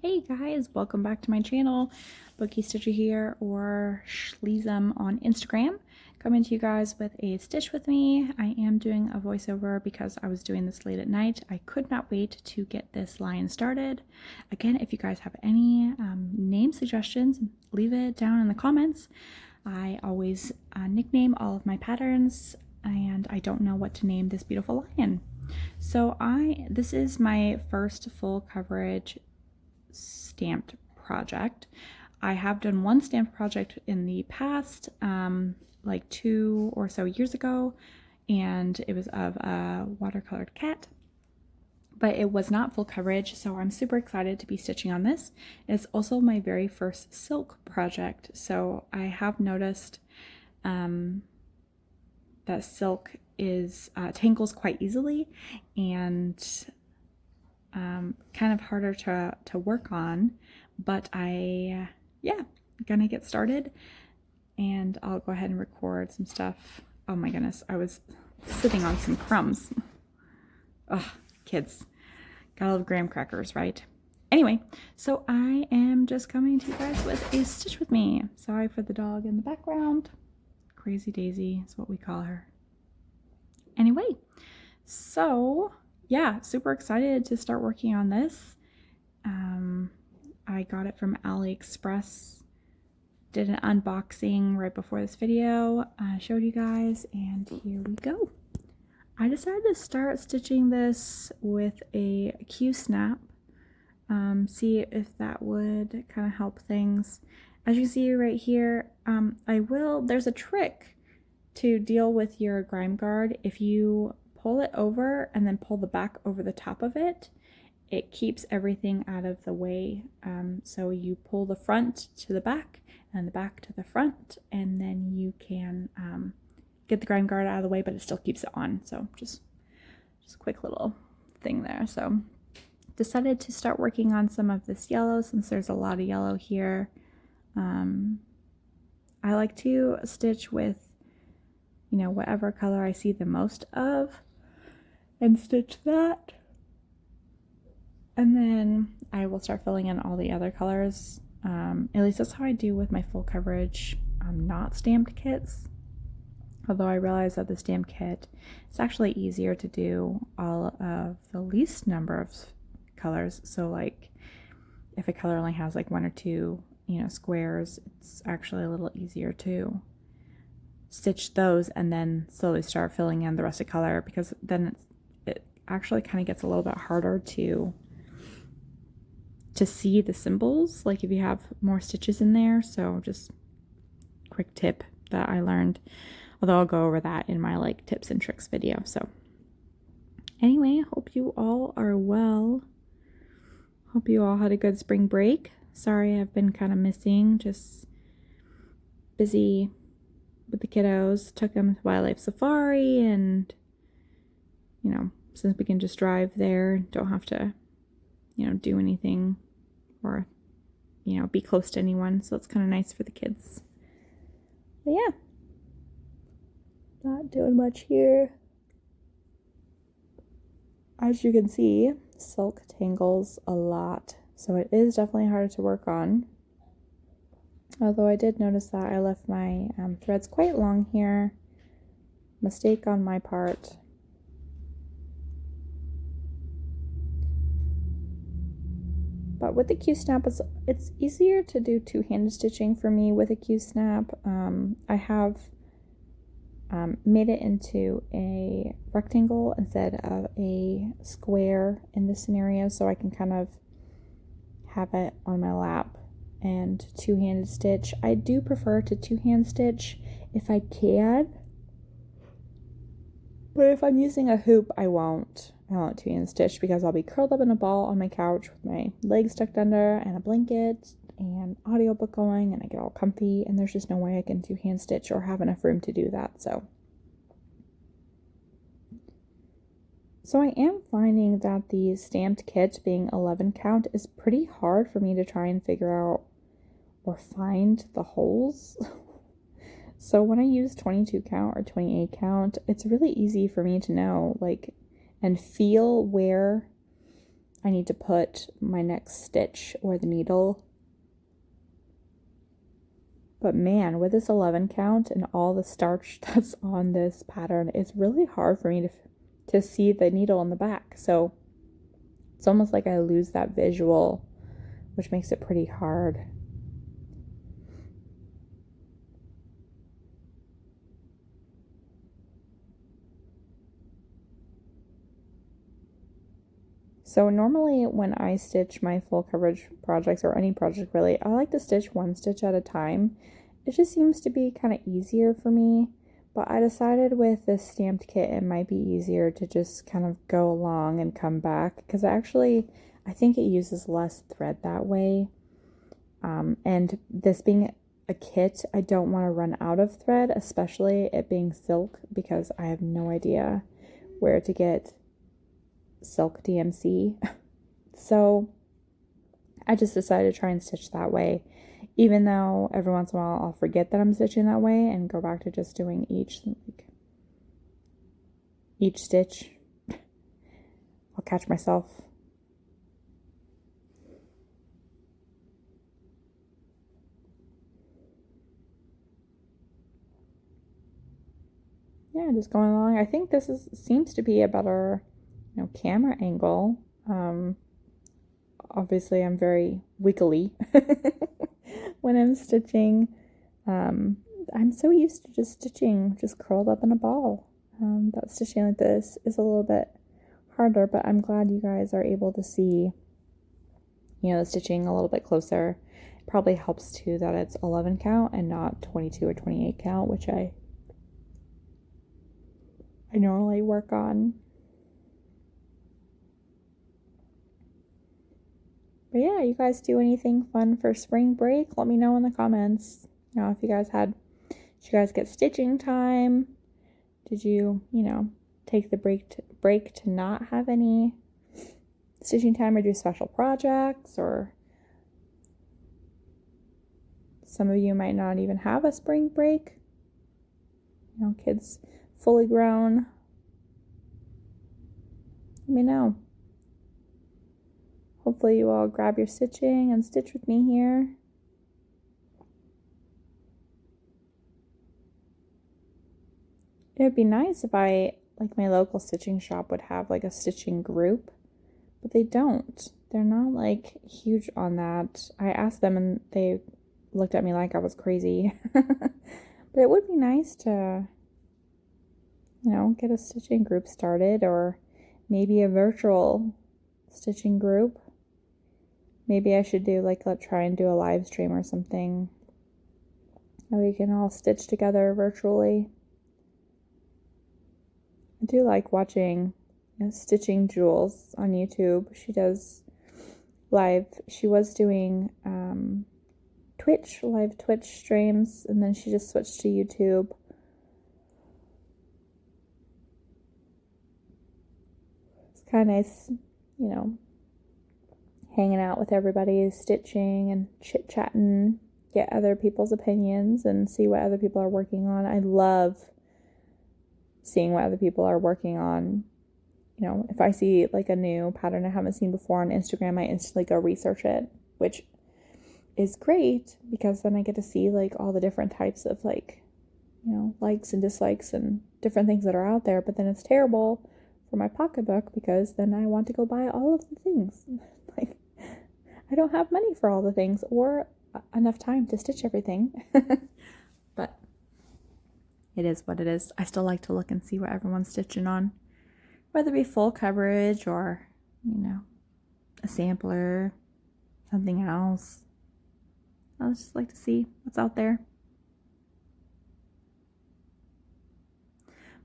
Hey guys, welcome back to my channel. Bookie Stitcher here, or Schleezum on Instagram. Coming to you guys with a stitch with me. I am doing a voiceover because I was doing this late at night. I could not wait to get this line started. Again, if you guys have any name suggestions, leave it down in the comments. I always nickname all of my patterns, and I don't know what to name this beautiful lion. So this is my first full coverage stamped project. I have done one stamped project in the past, like 2 or so years ago, and it was of a watercolored cat, but it was not full coverage, so I'm super excited to be stitching on this. It's also my very first silk project, so I have noticed that silk is tangles quite easily and kind of harder to work on, but yeah, gonna get started, and I'll go ahead and record some stuff. Oh my goodness, I was sitting on some crumbs. Ugh, kids, gotta love graham crackers, right? Anyway, so I am just coming to you guys with a stitch with me. Sorry for the dog in the background. Crazy Daisy is what we call her. Anyway, so yeah, super excited to start working on this. I got it from AliExpress, did an unboxing right before this video, showed you guys, and here we go. I decided to start stitching this with a Q-snap, see if that would kind of help things. As you see right here, there's a trick to deal with your grime guard. If you pull it over and then pull the back over the top of it, it keeps everything out of the way. So you pull the front to the back and the back to the front, and then you can get the grime guard out of the way, but it still keeps it on. So just a quick little thing there. So decided to start working on some of this yellow since there's a lot of yellow here. I like to stitch with, you know, whatever color I see the most of and stitch that. And then I will start filling in all the other colors. At least that's how I do with my full coverage not stamped kits. Although I realize that the stamped kit, it's actually easier to do all of the least number of colors. So like if a color only has like 1 or 2, you know, squares, it's actually a little easier to stitch those and then slowly start filling in the rest of color, because then it actually kind of gets a little bit harder to see the symbols, like if you have more stitches in there. So just quick tip that I learned, although I'll go over that in my like tips and tricks video. So anyway, hope you all are well. Hope you all had a good spring break. Sorry I've been kind of missing, just busy with the kiddos. Took them to Wildlife Safari, and you know, since we can just drive there, don't have to, you know, do anything or, you know, be close to anyone, so it's kind of nice for the kids. But yeah, not doing much here. As you can see, silk tangles a lot, so it is definitely harder to work on. Although I did notice that I left my threads quite long here. Mistake on my part. But with the Q-snap, it's easier to do two-handed stitching for me with a Q-snap. I have made it into a rectangle instead of a square in this scenario, so I can kind of have it on my lap and two-handed stitch. I do prefer to two-hand stitch if I can, but if I'm using a hoop, I won't two-hand stitch, because I'll be curled up in a ball on my couch with my legs tucked under and a blanket and audiobook going, and I get all comfy, and there's just no way I can two-hand stitch or have enough room to do that. So I am finding that the stamped kit being 11 count is pretty hard for me to try and figure out or find the holes. So when I use 22 count or 28 count, it's really easy for me to know, like, and feel where I need to put my next stitch or the needle. But man, with this 11 count and all the starch that's on this pattern, it's really hard for me to see the needle in the back. So it's almost like I lose that visual, which makes it pretty hard. So normally when I stitch my full coverage projects, or any project really, I like to stitch one stitch at a time. It just seems to be kind of easier for me, but I decided with this stamped kit it might be easier to just kind of go along and come back, because I think it uses less thread that way. And this being a kit, I don't want to run out of thread, especially it being silk, because I have no idea where to get silk DMC. So I just decided to try and stitch that way, even though every once in a while I'll forget that I'm stitching that way and go back to just doing each stitch. I'll catch myself. Yeah, just going along. I think this seems to be a better camera angle. Obviously I'm very wiggly when I'm stitching. I'm so used to just stitching just curled up in a ball. That stitching like this is a little bit harder, but I'm glad you guys are able to see the stitching a little bit closer. It probably helps too that it's 11 count and not 22 or 28 count, which I normally work on. But yeah, you guys do anything fun for spring break? Let me know in the comments. If you guys did you guys get stitching time? Did you, take the break to not have any stitching time or do special projects? Or some of you might not even have a spring break. Kids fully grown. Let me know. Hopefully you all grab your stitching and stitch with me here. It would be nice if my local stitching shop would have a stitching group, but they don't. They're not huge on that. I asked them and they looked at me like I was crazy. But it would be nice to, get a stitching group started, or maybe a virtual stitching group. Maybe I should do try and do a live stream or something, and we can all stitch together virtually. I do like watching Stitching Jules on YouTube. She does live. She was doing live Twitch streams, and then she just switched to YouTube. It's kind of nice, hanging out with everybody, stitching and chit-chatting, get other people's opinions and see what other people are working on. I love seeing what other people are working on. If I see a new pattern I haven't seen before on Instagram, I instantly go research it, which is great because then I get to see all the different types of likes and dislikes and different things that are out there. But then it's terrible for my pocketbook because then I want to go buy all of the things. I don't have money for all the things or enough time to stitch everything. But it is what it is. I still like to look and see what everyone's stitching on, whether it be full coverage or, a sampler, something else. I just like to see what's out there.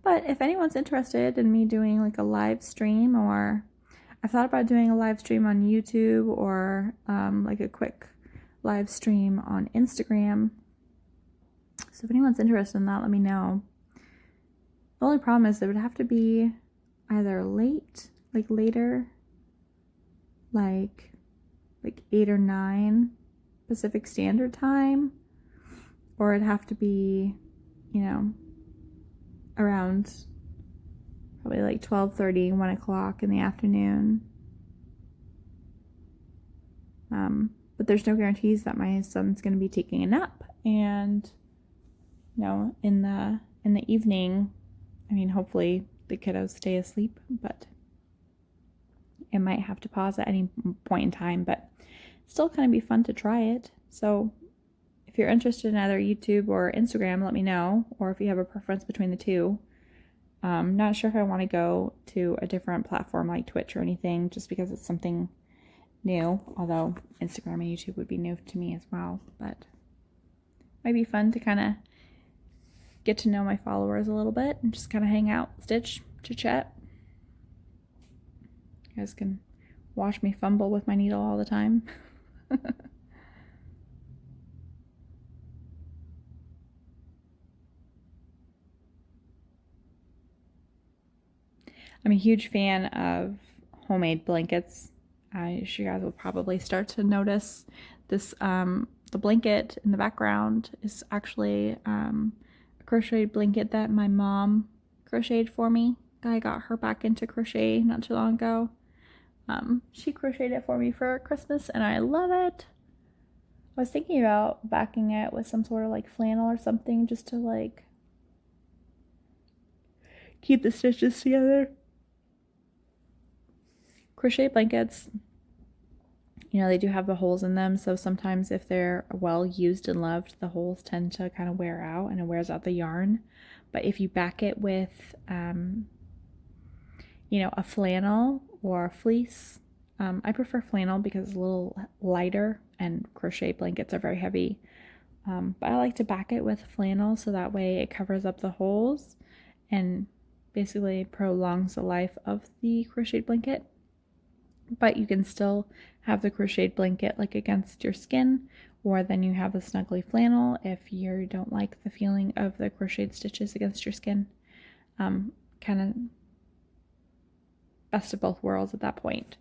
But if anyone's interested in me doing a live stream, or I thought about doing a live stream on YouTube, or a quick live stream on Instagram. So if anyone's interested in that, let me know. The only problem is it would have to be either later, 8 or 9 Pacific Standard Time, or it'd have to be, around probably 12:30, 1 o'clock in the afternoon. But there's no guarantees that my son's going to be taking a nap. And, you know, in the evening, I mean, hopefully the kiddos stay asleep, but it might have to pause at any point in time, but still kind of be fun to try it. So if you're interested in either YouTube or Instagram, let me know, or if you have a preference between the two. Not sure if I want to go to a different platform like Twitch or anything, just because it's something new, although Instagram and YouTube would be new to me as well, but it might be fun to kind of get to know my followers a little bit and just kind of hang out, stitch, chit-chat. You guys can watch me fumble with my needle all the time. I'm a huge fan of homemade blankets. You guys will probably start to notice this. The blanket in the background is actually a crocheted blanket that my mom crocheted for me. I got her back into crochet not too long ago. She crocheted it for me for Christmas and I love it. I was thinking about backing it with some sort of like flannel or something just to like keep the stitches together. Crochet blankets, you know, they do have the holes in them, so sometimes if they're well used and loved, the holes tend to kind of wear out and it wears out the yarn. But if you back it with, you know, a flannel or a fleece, I prefer flannel because it's a little lighter and crochet blankets are very heavy. But I like to back it with flannel so that way it covers up the holes and basically prolongs the life of the crocheted blanket. But you can still have the crocheted blanket like against your skin, or then you have the snuggly flannel if you don't like the feeling of the crocheted stitches against your skin. Kind of best of both worlds at that point.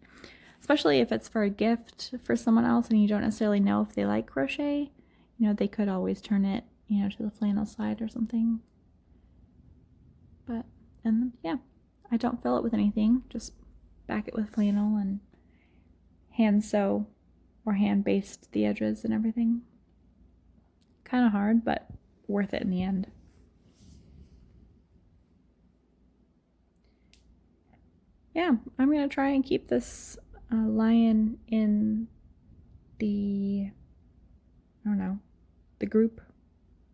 Especially if it's for a gift for someone else and you don't necessarily know if they like crochet. You know, they could always turn it, you know, to the flannel side or something. But, and yeah, I don't fill it with anything, just back it with flannel and hand sew or hand baste the edges and everything. Kind of hard, but worth it in the end. Yeah, I'm gonna try and keep this lion in the, I don't know, the group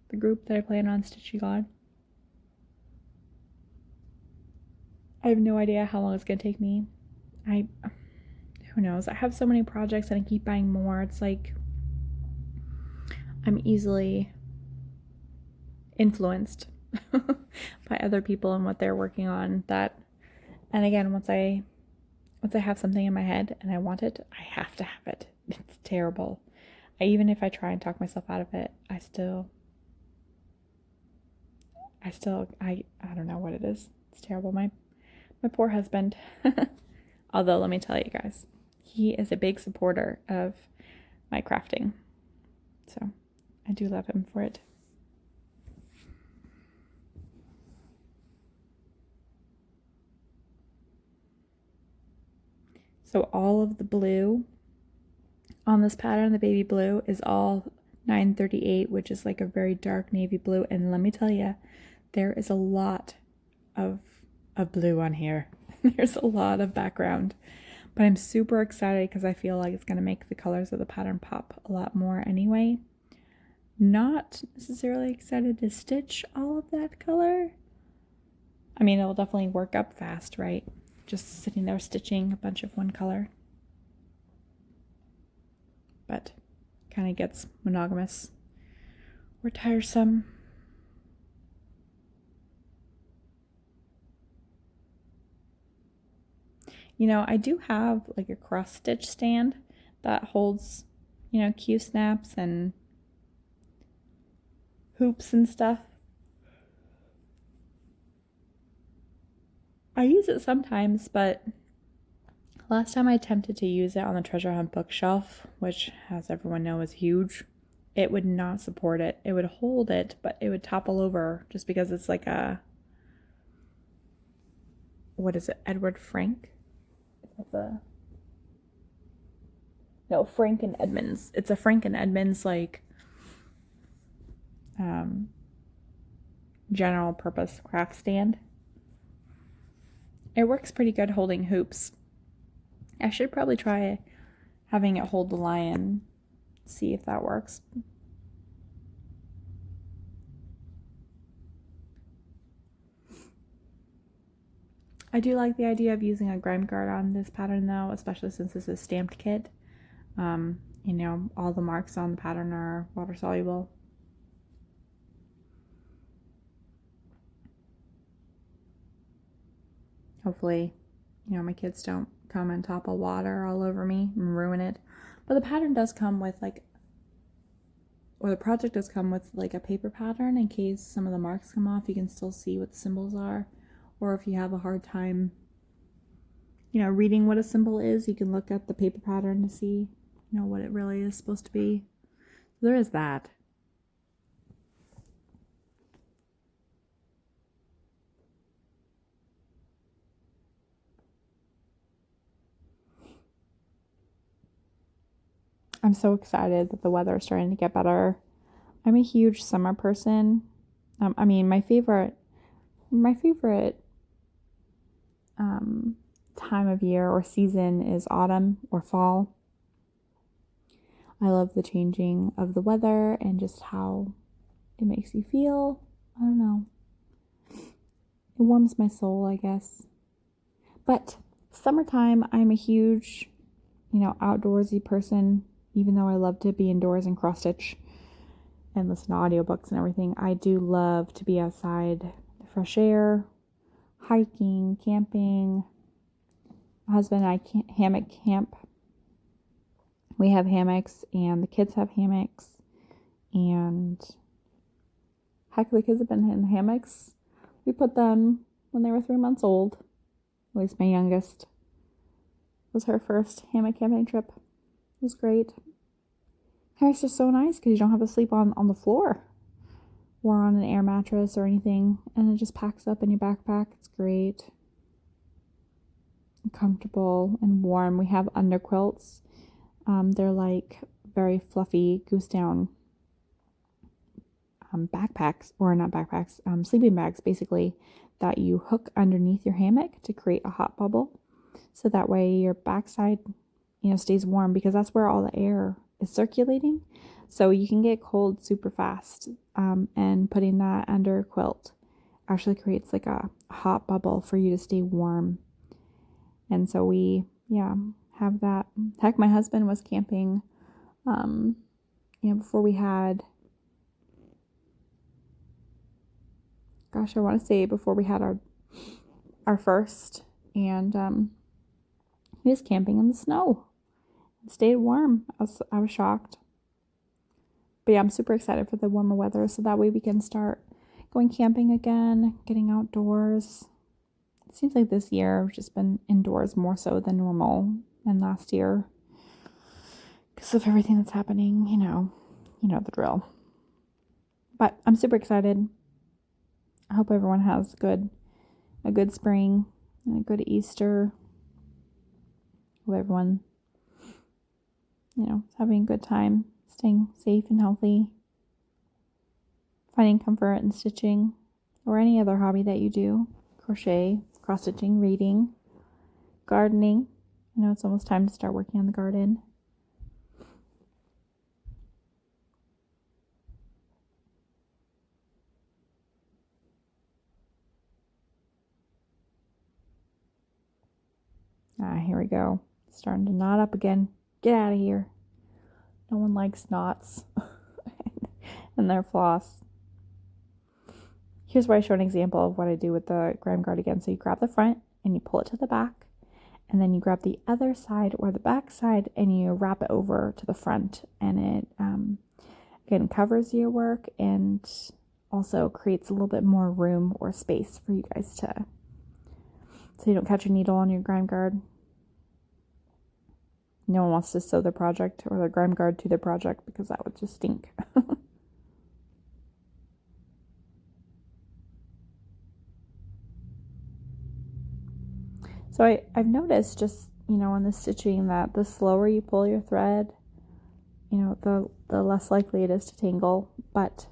that I plan on stitching on. I have no idea how long it's gonna take me. Who knows? I have so many projects and I keep buying more. It's like I'm easily influenced by other people and what they're working on. That, and again, once I have something in my head and I want it, I have to have it. It's terrible. Even if I try and talk myself out of it, I don't know what it is. It's terrible. My poor husband. Although, let me tell you guys, he is a big supporter of my crafting. So, I do love him for it. So, all of the blue on this pattern, the baby blue, is all 938, which is like a very dark navy blue. And let me tell you, there is a lot of blue on here. There's a lot of background, but I'm super excited because I feel like it's going to make the colors of the pattern pop a lot more anyway. Not necessarily excited to stitch all of that color. I mean, it'll definitely work up fast, right? Just sitting there stitching a bunch of one color. But kind of gets monogamous or tiresome. You know, I do have like a cross stitch stand that holds, you know, Q snaps and hoops and stuff. I use it sometimes, but last time I attempted to use it on the treasure hunt bookshelf, which, as everyone knows, is huge, it would not support it. It would hold it, but it would topple over just because it's like a, what is it, Edward Frank? No, Frank and Edmunds. It's a Frank and Edmunds, like, general purpose craft stand. It works pretty good holding hoops. I should probably try having it hold the lion, see if that works. I do like the idea of using a grime guard on this pattern though, especially since this is stamped kit. You know, all the marks on the pattern are water soluble. Hopefully, you know, my kids don't come and topple water all over me and ruin it. But the pattern does come with like, or the project does come with like a paper pattern in case some of the marks come off. You can still see what the symbols are. Or if you have a hard time, you know, reading what a symbol is, you can look at the paper pattern to see, you know, what it really is supposed to be. There is that. I'm so excited that the weather is starting to get better. I'm a huge summer person. I mean, my favorite time of year or season is autumn or fall. I love the changing of the weather and just how it makes you feel. I don't know. It warms my soul, I guess. But summertime, I'm a huge, you know, outdoorsy person. Even though I love to be indoors and cross stitch and listen to audiobooks and everything, I do love to be outside, the fresh air, hiking, camping. My husband and I hammock camp. We have hammocks and the kids have hammocks. And heck, the kids have been in hammocks. We put them when they were 3 months old. At least my youngest was her first hammock camping trip. It was great. Hammocks are so nice because you don't have to sleep on the floor or on an air mattress or anything, and it just packs up in your backpack. It's great, and comfortable and warm. We have underquilts. They're like very fluffy goose down backpacks, or not backpacks, sleeping bags basically, that you hook underneath your hammock to create a hot bubble, so that way your backside, you know, stays warm, because that's where all the air is circulating. So you can get cold super fast, and putting that under a quilt actually creates like a hot bubble for you to stay warm. And so we, have that. Heck, my husband was camping, before we had, I want to say before we had our first, and he was camping in the snow. It stayed warm. I was shocked. But yeah, I'm super excited for the warmer weather, so that way we can start going camping again, getting outdoors. It seems like this year I've just been indoors more so than normal than last year because of everything that's happening, you know the drill. But I'm super excited. I hope everyone has a good spring and a good Easter. Hope everyone, is having a good time, staying safe and healthy, finding comfort in stitching or any other hobby that you do. Crochet, cross-stitching, reading, gardening. I know it's almost time to start working on the garden. Here we go. Starting to knot up again. Get out of here. No one likes knots and their floss. Here's where I show an example of what I do with the grime guard again. So you grab the front and you pull it to the back, and then you grab the other side or the back side and you wrap it over to the front, and it again covers your work and also creates a little bit more room or space for you guys so you don't catch a needle on your grime guard. No one wants to sew their project or their grime guard to their project because that would just stink. So I've noticed just you know, in the stitching that the slower you pull your thread, you know, the less likely it is to tangle. But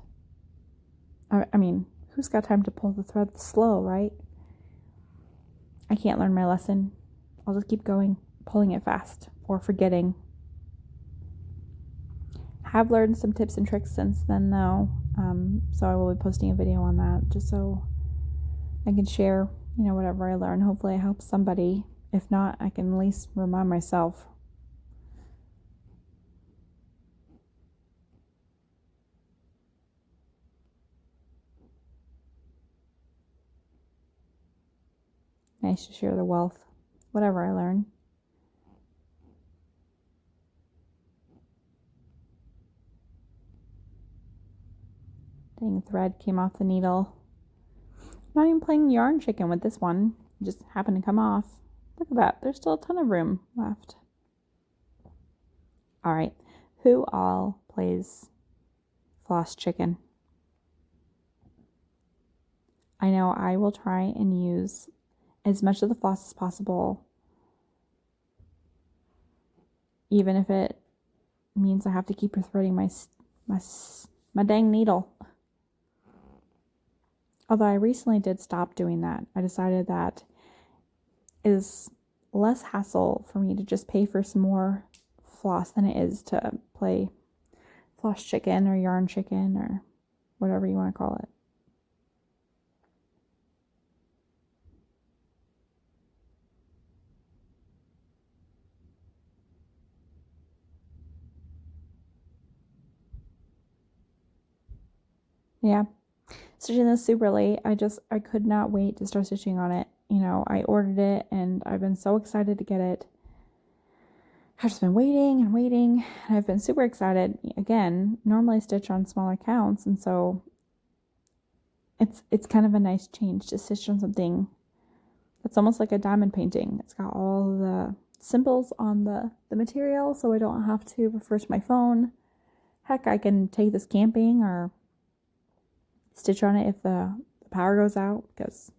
I mean, who's got time to pull the thread slow, right? I can't learn my lesson. I'll just keep going, pulling it fast or forgetting. Have learned some tips and tricks since then though, so I will be posting a video on that just so I can share, you know, whatever I learn. Hopefully it helps somebody. If not, I can at least remind myself. Nice to share the wealth, whatever I learn. Dang, thread came off the needle. I'm not even playing yarn chicken with this one. It just happened to come off. Look at that. There's still a ton of room left. All right. Who all plays floss chicken? I know I will try and use as much of the floss as possible, even if it means I have to keep threading my dang needle. Although I recently did stop doing that. I decided that is less hassle for me to just pay for some more floss than it is to play floss chicken or yarn chicken or whatever you want to call it. Yeah. Stitching this super late. I could not wait to start stitching on it. You know, I ordered it and I've been so excited to get it. I've just been waiting and waiting. And I've been super excited. Again, normally I stitch on smaller counts, and so it's kind of a nice change to stitch on something that's almost like a diamond painting. It's got all the symbols on the material, so I don't have to refer to my phone. Heck, I can take this camping or stitch on it if the power goes out, because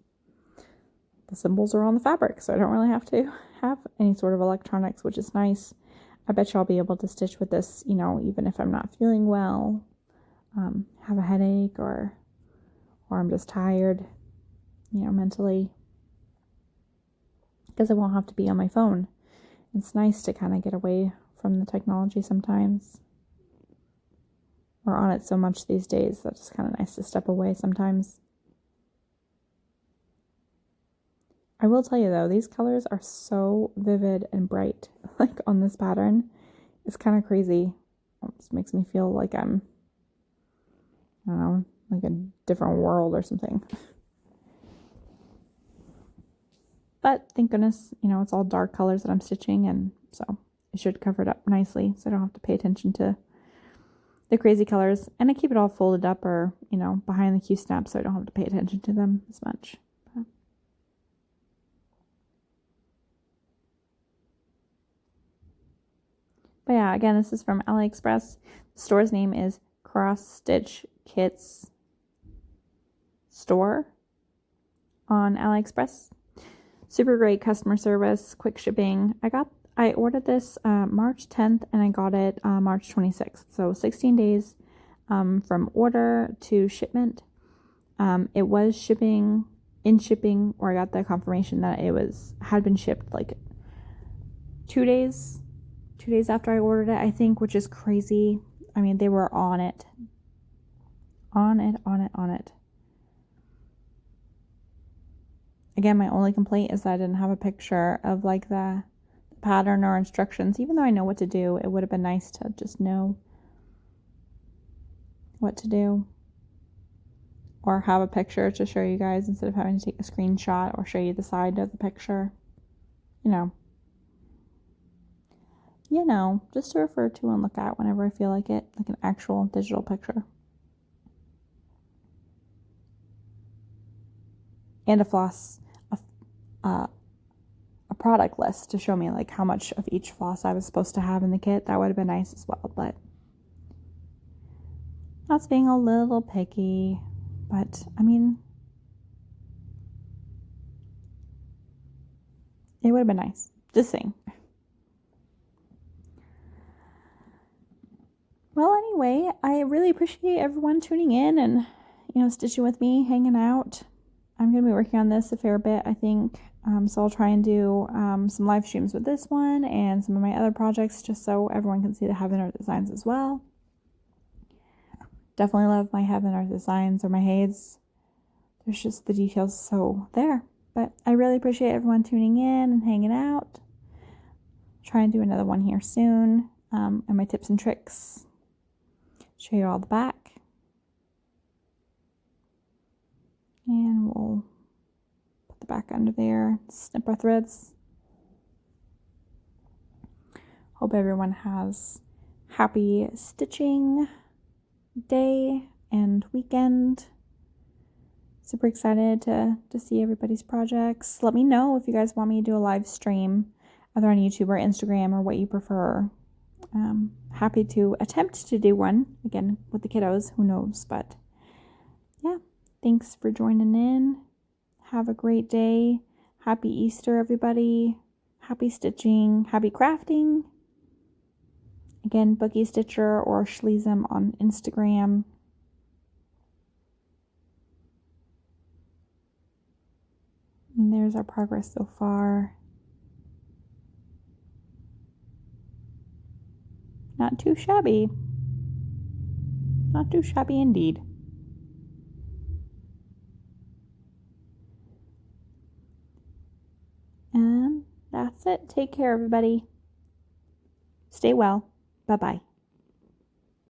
the symbols are on the fabric, so I don't really have to have any sort of electronics, which is nice. I bet you I'll be able to stitch with this, you know, even if I'm not feeling well, have a headache, or I'm just tired, you know, mentally, because I won't have to be on my phone. It's nice to kind of get away from the technology sometimes. We're on it so much these days that it's kind of nice to step away sometimes. I will tell you though, these colors are so vivid and bright, like on this pattern. It's kind of crazy. It just makes me feel like I'm, I don't know, like a different world or something. But thank goodness, you know, it's all dark colors that I'm stitching, and so it should cover it up nicely, so I don't have to pay attention to the crazy colors. And I keep it all folded up or, you know, behind the Q-snap, so I don't have to pay attention to them as much. But yeah, again, this is from AliExpress. The store's name is Cross Stitch Kits Store on AliExpress. Super great customer service, quick shipping. I ordered this March 10th and I got it March 26th. So 16 days from order to shipment. It was shipping, or I got the confirmation that it had been shipped like 2 days after I ordered it, I think, which is crazy. I mean, they were on it. Again, my only complaint is that I didn't have a picture of like the pattern or instructions. Even though I know what to do, it would have been nice to just know what to do, or have a picture to show you guys instead of having to take a screenshot or show you the side of the picture. You know, just to refer to and look at whenever I feel like it, like an actual digital picture. And a floss, a product list to show me like how much of each floss I was supposed to have in the kit. That would have been nice as well, but that's being a little picky. But I mean, it would have been nice. Just saying. Well, anyway, I really appreciate everyone tuning in and, stitching with me, hanging out. I'm going to be working on this a fair bit, I think. So I'll try and do some live streams with this one and some of my other projects just so everyone can see the Heaven Earth designs as well. Definitely love my Heaven Earth designs or my Hades. There's just the details so there. But I really appreciate everyone tuning in and hanging out. Try and do another one here soon. And my tips and tricks. Show you all the back. And we'll put the back under there. Snip our threads. Hope everyone has happy stitching day and weekend. Super excited to see everybody's projects. Let me know if you guys want me to do a live stream, either on YouTube or Instagram, or what you prefer. Happy to attempt to do one, again, with the kiddos, who knows, but yeah, thanks for joining in. Have a great day. Happy Easter, everybody. Happy stitching, happy crafting. Again, Bookie Stitcher or Schleesem on Instagram. And there's our progress so far. Not too shabby. Not too shabby indeed. And that's it. Take care, everybody. Stay well. Bye-bye.